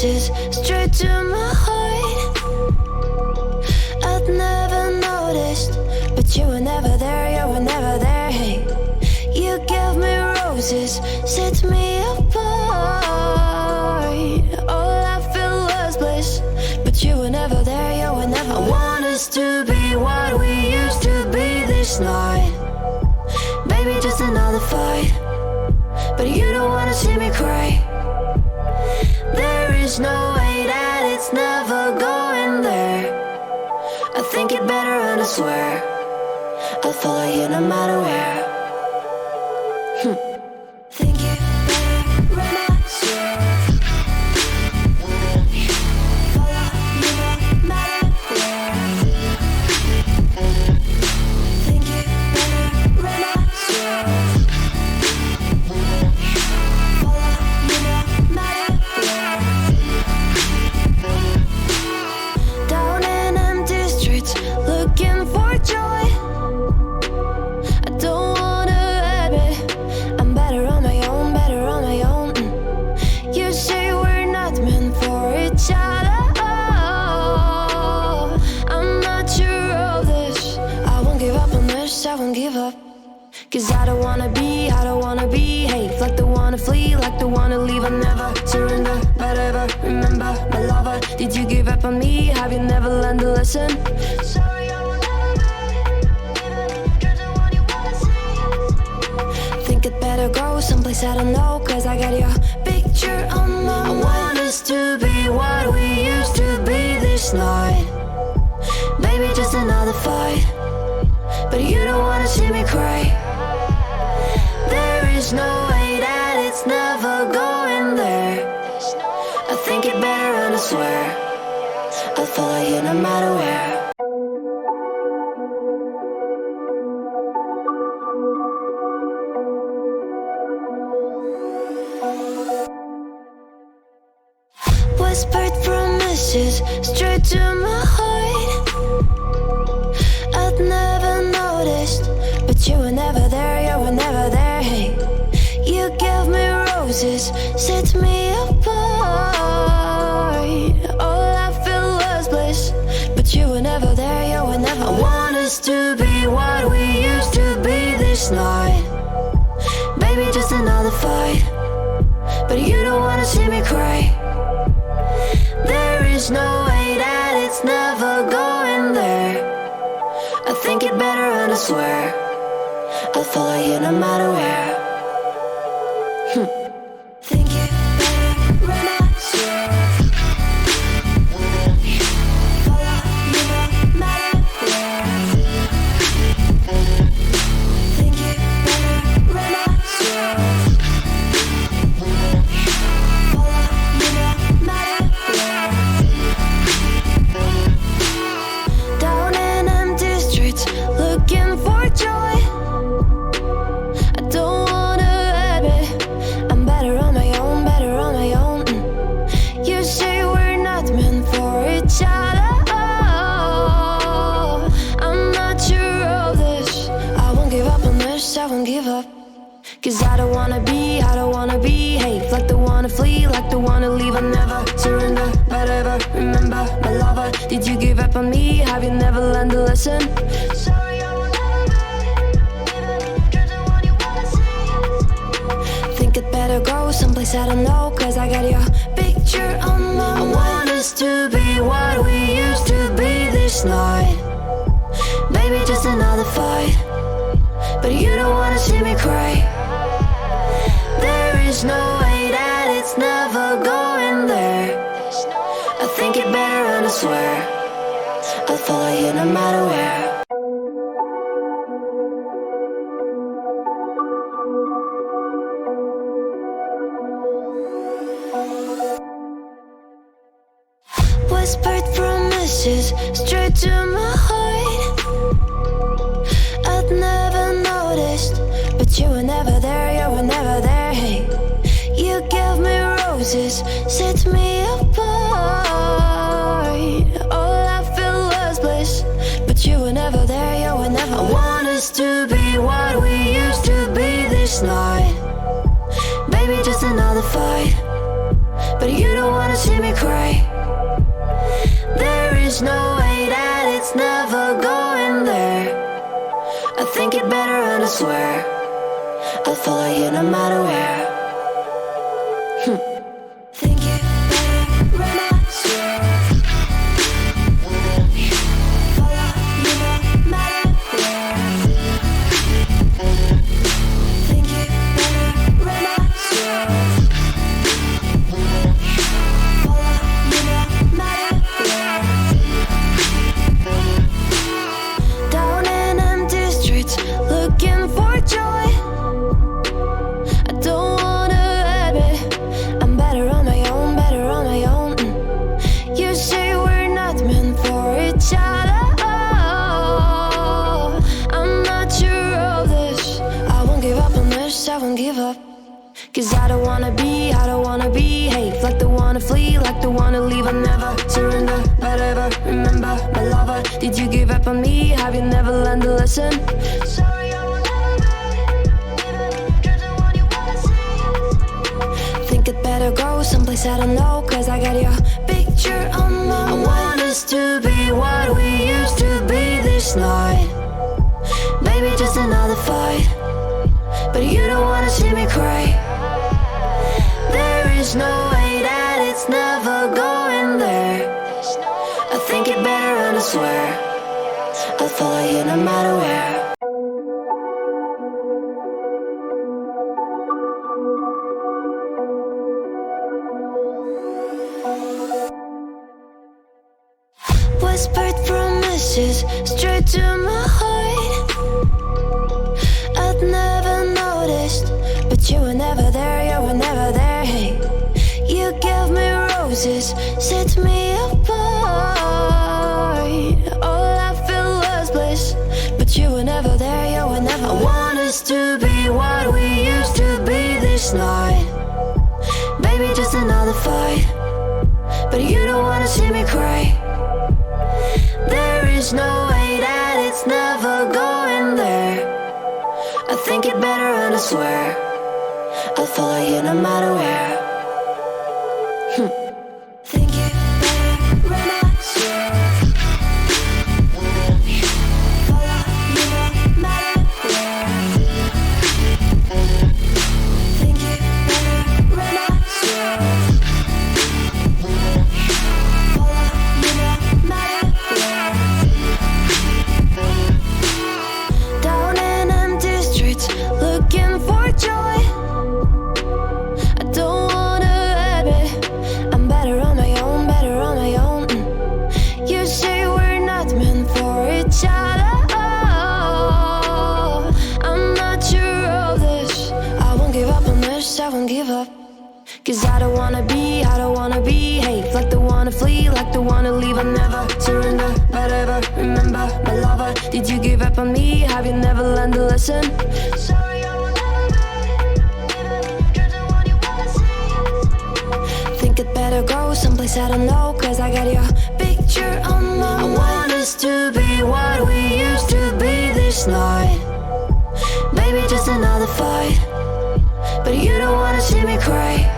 promises straight to my heart. I'd never noticed, but you were never there, you were never there. Hey, you gave me roses, set me apart. All I felt was bliss, but you were never there, you were never. I want us to be what we used to be this night. Baby, just another fight, but you don't wanna see me cry. There is no way that it's never going there. I think it better and I swear I'll follow you no matter where. Think it better and I swear follow you no matter where. Think it better and I swear follow you no matter where. Down in empty streets, looking for joy. I don't wanna admit I'm better on my own, better on my own. You say we're not meant for each other. I'm not sure of this. I won't give up on this, I won't give up. Cause I don't wanna behave like the wanna flee, like the wanna leave. I never surrender, but ever remember my lover. Did you give up on me? Have you never learned a lesson? Sorry, I will never be, even if you're the one you wanna see. Think it better go someplace I don't know, cause I got your picture on my mind. I want us to be what we used to be this night. Baby, just another fight, but you don't wanna see me cry. There is no way that it's never going there. I think it better and I swear I'll follow you no matter where. Whispered promises straight to my heart. I'd never noticed, but you were never there, you were never there. Hey, you gave me roses, set me apart. All I felt was bliss, but you were never there, you were never. I want us to be what we used to be this night. Baby, just another fight, but you don't wanna see me cry. There is no way that it's never going there. I think it better and I swear I'll follow you no matter where. Think it better and I swear follow you no matter where. Think it better and I swear follow you no matter where. Down in empty streets, looking for joy. I don't wanna admit I'm better on my own, better on my own. You say we're not meant for each other. I'm not sure of this. I won't give up on this, I won't give up. Cause I don't wanna behave like the wanna flee, like the wanna leave. I never surrender, but ever remember my lover. Did you give up on me? Have you never learned a lesson? Sorry, I will never be, even if you're the one you wanna see. Think it better go someplace I don't know, cause I got your picture on my mind. I want us to be what we used to be this night. Baby, just another fight, but you don't wanna see me cry. There is no way that it's never going there. I think it better and I swear I'll follow you no matter where. Whispered promises straight to my heart. I'd never noticed, but you were never there, you were never there. Hey, you gave me roses, set me apart. All I felt was bliss, but you were never there, you were never. I want us to be what we used to be this night. Baby, just another fight, but you don't wanna see me is no way that it's never going there. I think it better and I swear I'll follow you no matter where. Think it better and I swear follow you no matter where. Think it better and I swear follow you no matter where. Down in empty streets, looking for joy. I don't wanna admit I'm better on my own, better on my own. You say we're not meant for each other. I'm not sure of this. I won't give up on this, I won't give up. Cause I don't wanna behave like the one to flee, like the one to leave. I never surrender, but ever remember my lover. Did you give up on me? Have you never learned to listen? Sorry, I will never be, even if you're the one you wanna see. Think it better go someplace I don't know, cause I got your picture on my mind. I want us to be what we used to be this night. Maybe just another fight, but you don't wanna see me cry. There is no way that it's never going there. I think it better and I swear I'll follow you no matter where. Whispered promises straight to my heart. I'd never noticed, but you were never there, you were never there. Hey, you gave me roses, set me apart. All I felt was bliss, but you were never there, you were never there. I want us to be what we used to be this night. Maybe just another fight, but you don't wanna see me cry. There is no way that it's never going there. I think it better and I swear I'll follow you no matter where. Think it better and I swear follow you no matter where. Think it better and I swear follow you no matter where. Down in empty streets, looking for joy. I don't wanna admit I'm better on my own, better on my own. You say we're not meant for each other. I'm not sure of this. I won't give up on this, I won't give up. Cause I don't wanna behave like the one to flee, like the one to leave. I never surrender, but ever remember my lover. Did you give up on me? Have you never learned to listen? Sorry, I will never be, even if you're the one you wanna see. Think it better go someplace I don't know, cause I got your picture on my mind. I want us to be what we used to be this night. Maybe just another fight, but you don't wanna see me cry.